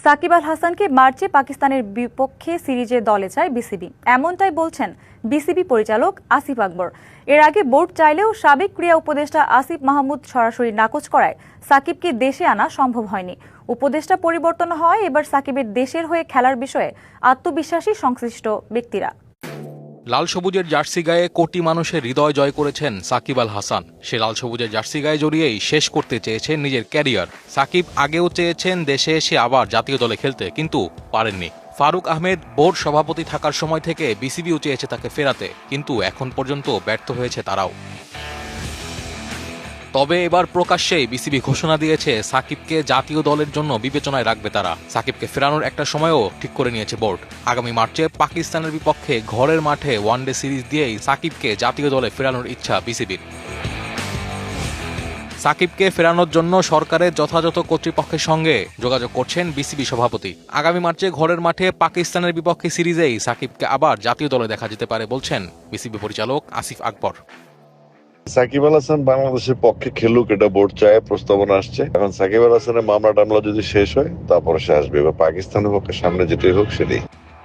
সাকিব আল হাসানকে মার্চে পাকিস্তানের বিপক্ষে সিরিজে দলে চায় বিসিবি, এমনটাই বলছেন বিসিবি পরিচালক আসিফ আকবর। এর আগে বোর্ড চাইলেও সাবেক ক্রীড়া উপদেষ্টা আসিফ মাহমুদ সরাসরি নাকচ করায় সাকিবকে দেশে আনা সম্ভব হয়নি। উপদেষ্টা পরিবর্তন হয় এবার সাকিবের দেশের হয়ে খেলার বিষয়ে আত্মবিশ্বাসী সংশ্লিষ্ট ব্যক্তিরা। লাল সবুজের জার্সি গায়ে কোটি মানুষের হৃদয় জয় করেছেন সাকিব আল হাসান। সে লাল সবুজের জার্সি গায়ে জড়িয়েই শেষ করতে চেয়েছেন নিজের ক্যারিয়ার। সাকিব আগেও চেয়েছেন দেশে এসে আবার জাতীয় দলে খেলতে, কিন্তু পারেননি। ফারুক আহমেদ বোর্ড সভাপতি থাকার সময় থেকে বিসিবিও চেয়েছে তাকে ফেরাতে, কিন্তু এখন পর্যন্ত ব্যর্থ হয়েছে তারাও। তবে এবার প্রকাশ্যেই বিসিবি ঘোষণা দিয়েছে সাকিবকে জাতীয় দলের জন্য বিবেচনায় রাখবে তারা। সাকিবকে ফেরানোর একটা সময়ও ঠিক করে নিয়েছে বোর্ড। আগামী মার্চে পাকিস্তানের বিপক্ষে ঘরের মাঠে ওয়ানডে সিরিজ দিয়েই সাকিবকে জাতীয় দলে ফেরানোর ইচ্ছা বিসিবির। সাকিবকে ফেরানোর জন্য সরকারের যথাযথ কর্তৃপক্ষের সঙ্গে যোগাযোগ করছেন বিসিবি সভাপতি। আগামী মার্চে ঘরের মাঠে পাকিস্তানের বিপক্ষে সিরিজেই সাকিবকে আবার জাতীয় দলে দেখা যেতে পারে বলছেন বিসিবি পরিচালক আসিফ আকবর। সাকিব আল হাসান বাংলাদেশের পক্ষে খেলুক, এটা বোর্ড চায়, প্রস্তাবনা আসছে। এখন সাকিব আল হাসানের মামলা টামলা যদি শেষ হয় তারপরে সে আসবে, বা পাকিস্তানের পক্ষে সামনে যেটাই হোক সেটাই।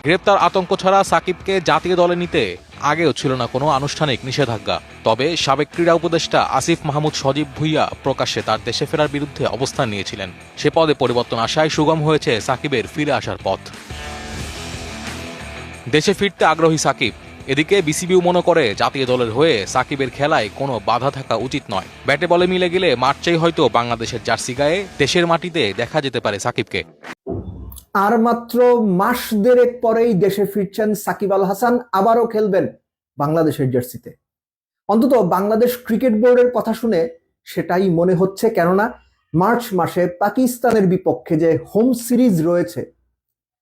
গ্রেপ্তার আতঙ্ক ছাড়া সাকিবকে জাতীয় দলে নিতে আগেও ছিল না কোনো আনুষ্ঠানিক নিষেধাজ্ঞা। তবে সাবেক ক্রীড়া উপদেষ্টা আসিফ মাহমুদ সজীব ভুইয়া প্রকাশ্যে তার দেশে ফেরার বিরুদ্ধে অবস্থান নিয়েছিলেন। সে পদে পরিবর্তন আসায় সুগম হয়েছে সাকিবের ফিরে আসার পথ। দেশে ফিরতে আগ্রহী সাকিব। এদিকে বিসিবিও মনে করে জাতীয় দলের হয়ে সাকিবের খেলায় কোনো বাধা থাকা উচিত নয়। ব্যাটে বলে মিলে গেলে মার্চেই হয়তো বাংলাদেশের জার্সি গায়ে দেশের মাটিতে দেখা যেতে পারে সাকিবকে। আর মাত্র মাস দেড়েক পরেই দেশে ফিরছেন সাকিব আল হাসান, আবারও খেলবেন বাংলাদেশের জার্সিতে। অন্তত বাংলাদেশ ক্রিকেট বোর্ডের কথা শুনে সেটাই মনে হচ্ছে, কেননা মার্চ মাসে পাকিস্তানের বিপক্ষে যে হোম সিরিজ রয়েছে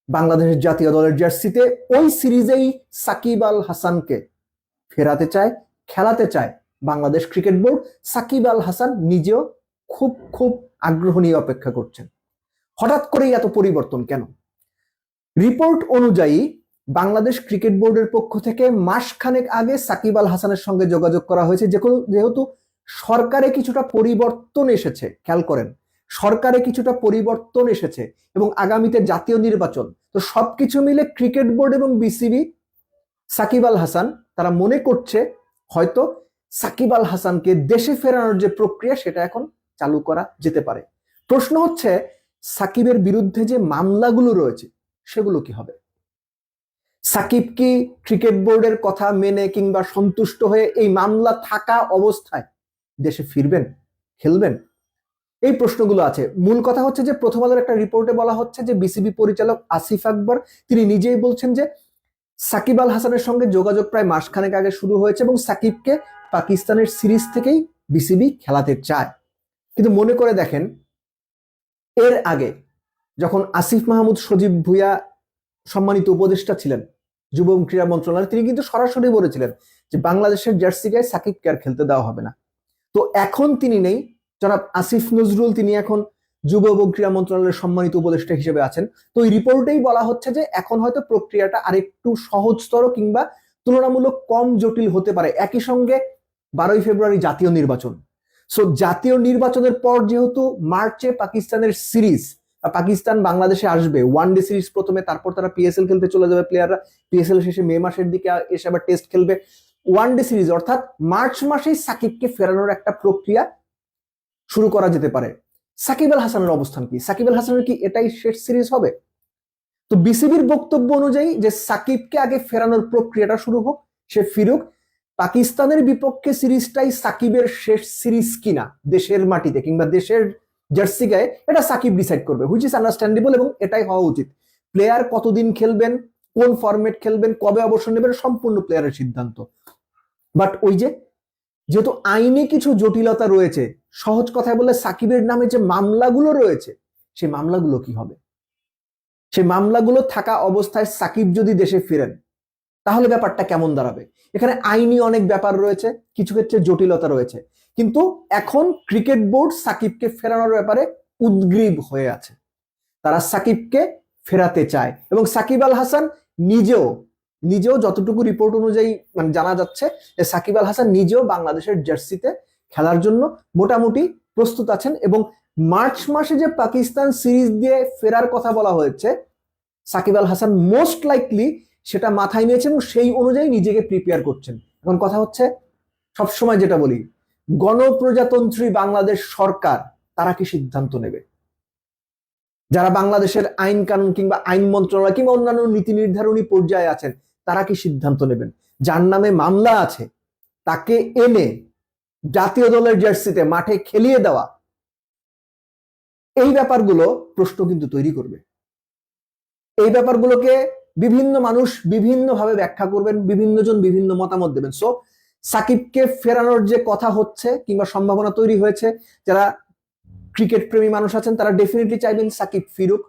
বাংলাদেশের জাতীয় দলের জার্সিতে, ওই সিরিজেই সাকিব আল হাসানকে ফেরাতে চায়, খেলাতে চায় বাংলাদেশ ক্রিকেট বোর্ড। সাকিব আল হাসান নিজেও খুব আগ্রহ নিয়ে অপেক্ষা করছেন। হঠাৎ করেই এত পরিবর্তন কেন? রিপোর্ট অনুযায়ী বাংলাদেশ ক্রিকেট বোর্ডের পক্ষ থেকে মাসখানেক আগে সাকিব আল হাসানের সঙ্গে যোগাযোগ করা হয়েছে, যেহেতু সরকারে কিছুটা পরিবর্তন এসেছে। খেয়াল করেন, সরকারে কিছুটা পরিবর্তন এসেছে এবং আগামীতে জাতীয় নির্বাচন, তো সবকিছু মিলে ক্রিকেট বোর্ড এবং বিসিবি, সাকিব আল হাসান, তারা মনে করছে হয়তো সাকিব আল হাসানকে দেশে ফেরানোর যে প্রক্রিয়া সেটা এখন চালু করা যেতে পারে। প্রশ্ন হচ্ছে, সাকিবের বিরুদ্ধে যে মামলাগুলো রয়েছে সেগুলো কি হবে? সাকিব কি ক্রিকেট বোর্ডের কথা মেনে কিংবা সন্তুষ্ট হয়ে এই মামলা থাকা অবস্থায় দেশে ফিরবেন, খেলবেন? এই প্রশ্নগুলো আছে। মূল কথা হচ্ছে যে প্রথম আলোর একটা রিপোর্টে বলা হচ্ছে যে বিসিবি পরিচালক আসিফ আকবর তিনি নিজেই বলছেন যে সাকিব আল হাসানের সঙ্গে যোগাযোগ প্রায় মাসখানেক আগে শুরু হয়েছে এবং সাকিবকে পাকিস্তানের সিরিজ থেকেই বিসিবি খেলাতে চায়। কিন্তু মনে করে দেখেন, এর আগে যখন আসিফ মাহমুদ সজীব ভুইয়া সম্মানিত উপদেষ্টা ছিলেন যুব এবং ক্রীড়া মন্ত্রণালয়, তিনি কিন্তু সরাসরি বলেছিলেন যে বাংলাদেশের জার্সি গায়ে সাকিবকে আর খেলতে দেওয়া হবে না। তো এখন তিনি নেই, জনাব আসিফ নজরুল তিনি এখন যুব এবং ক্রীড়া মন্ত্রণালয়ের সম্মানিত উপদেষ্টা হিসেবে আছেন। তো এই রিপোর্টেই বলা হচ্ছে যে এখন হয়তো প্রক্রিয়াটা আরেকটু সহজতর কিংবা তুলনামূলক কম জটিল হতে পারে। একই সঙ্গে 12ই ফেব্রুয়ারি জাতীয় নির্বাচন। সো জাতীয় নির্বাচনের পর যেহেতু মার্চে পাকিস্তানের সিরিজ, পাকিস্তান বাংলাদেশে আসবে ওয়ানডে সিরিজ প্রথমে, তারপর তারা পিএসএল খেলতে চলে যাবে প্লেয়াররা, পিএসএল শেষে মে মাসের দিকে এসে আবার টেস্ট খেলবে। ওয়ানডে সিরিজ অর্থাৎ মার্চ মাসেই সাকিবকে ফেরানোর একটা প্রক্রিয়া শুরু করা যেতে পারে। সাকিব আল হাসানের অবস্থান কি? সাকিব আল হাসানের কি এটাই শেষ সিরিজ হবে? তো বিসিবির বক্তব্য অনুযায়ী যে সাকিবকে আগে ফেরানোর প্রক্রিয়াটা শুরু হোক, সে ফিরুক। পাকিস্তানের বিপক্ষে সিরিজটাই সাকিবের শেষ সিরিজ কিনা দেশের মাটিতে কিংবা দেশের জার্সি গায়ে, এটা সাকিব ডিসাইড করবে, হুইচ ইজ আন্ডারস্ট্যান্ডেবল, এবং এটাই হওয়া উচিত। প্লেয়ার কতদিন খেলবেন, কোন ফরম্যাট খেলবেন, কবে অবসর নেবেন, সম্পূর্ণ প্লেয়ারের সিদ্ধান্ত। বাট ওই যে যেহেতু আইনে কিছু জটিলতা রয়েছে, সহজ কথায় বললে সাকিবের নামে যে মামলাগুলো রয়েছে সেই মামলাগুলো কি হবে? সেই মামলাগুলো থাকা অবস্থায় সাকিব যদি দেশে ফিরেন তাহলে ব্যাপারটা কেমন দাঁড়াবে? এখানে আইনি অনেক ব্যাপার রয়েছে, কিছু ক্ষেত্রে জটিলতা রয়েছে, কিন্তু এখন ক্রিকেট বোর্ড সাকিবকে ফেরানোর ব্যাপারে উদ্গ্রীব হয়ে আছে। তারা সাকিবকে ফেরাতে চায় এবং সাকিব আল হাসান নিজেও যতটুকু রিপোর্ট অনুযায়ী মানে জানা যাচ্ছে যে সাকিব আল হাসান নিজেও বাংলাদেশের জার্সিতে খেলার জন্য মোটামুটি প্রস্তুত আছেন এবং মার্চ মাসে যে পাকিস্তান সিরিজ দিয়ে ফেরার কথা বলা হয়েছে, সাকিব আল হাসান মোস্ট লাইকলি সেটা মাথায় নিয়েছেন এবং সেই অনুযায়ী নিজেকে প্রিপেয়ার করছেন। এখন কথা হচ্ছে, সবসময় যেটা বলি, গণপ্রজাতন্ত্রী বাংলাদেশ সরকার তারা কি সিদ্ধান্ত নেবে? যারা বাংলাদেশের আইন কানুন কিংবা আইন মন্ত্রণালয় কিংবা অন্যান্য নীতি নির্ধারণী পর্যায়ে আছেন, তারা কি সিদ্ধান্ত নেবেন? যার নামে মামলা আছে তাকে এনে জাতীয় দলের জার্সিতে মাঠে খেলিয়ে দেওয়া, এই ব্যাপারগুলো প্রশ্ন কিন্তু তৈরি করবে। এই ব্যাপারগুলোকে বিভিন্ন মানুষ বিভিন্নভাবে ব্যাখ্যা করবেন, বিভিন্ন জন বিভিন্ন মতামত দেবেন। সো সাকিবকে ফেরানোর যে কথা হচ্ছে কিংবা সম্ভাবনা তৈরি হয়েছে, যারা ক্রিকেট প্রেমী মানুষ আছেন তারা ডেফিনেটলি চাইবেন সাকিব ফিরুক,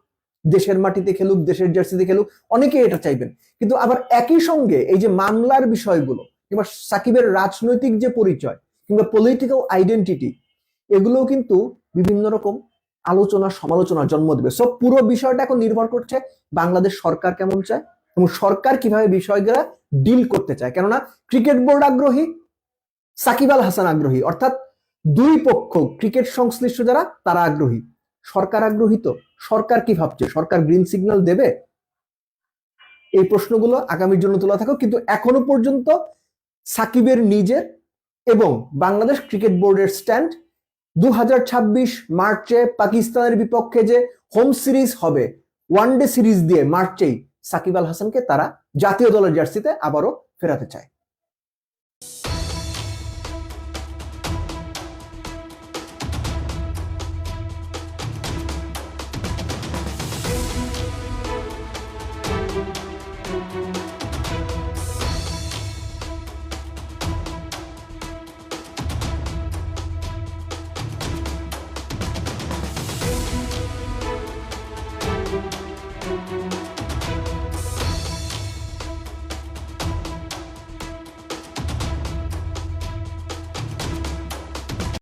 দেশের মাটিতে খেলুক, দেশের জার্সিতে খেলুক, অনেকে এটা চাইবেন। কিন্তু আবার একই সঙ্গে এই যে মামলার বিষয়গুলো কিংবা সাকিবের রাজনৈতিক যে পরিচয় কিংবা পলিটিক্যাল আইডেন্টিটি, এগুলোও কিন্তু বিভিন্ন রকম আলোচনা সমালোচনার জন্ম দেবে। সব পুরো বিষয়টা এখন নির্ভর করছে বাংলাদেশ সরকার কেমন চায় এবং সরকার কিভাবে বিষয়গুলো ডিল করতে চায়। কেননা ক্রিকেট বোর্ড আগ্রহী, সাকিব আল হাসান আগ্রহী, অর্থাৎ দুই পক্ষ ক্রিকেট সংশ্লিষ্ট যারা তারা আগ্রহী। সরকার আগ্রহী তো সরকার কি ভাবছে? সরকার গ্রিন সিগন্যাল দেবে? এই প্রশ্নগুলো আগামীর জন্য তোলা থাকুক। কিন্তু এখনো পর্যন্ত সাকিবের নিজের এবং বাংলাদেশ ক্রিকেট বোর্ডের স্ট্যান্ড 2026 মার্চে পাকিস্তানের বিপক্ষে যে হোম সিরিজ হবে, ওয়ানডে সিরিজ দিয়ে মার্চেই সাকিব আল হাসানকে তারা জাতীয় দলের জার্সিতে আবারও ফেরাতে চায়।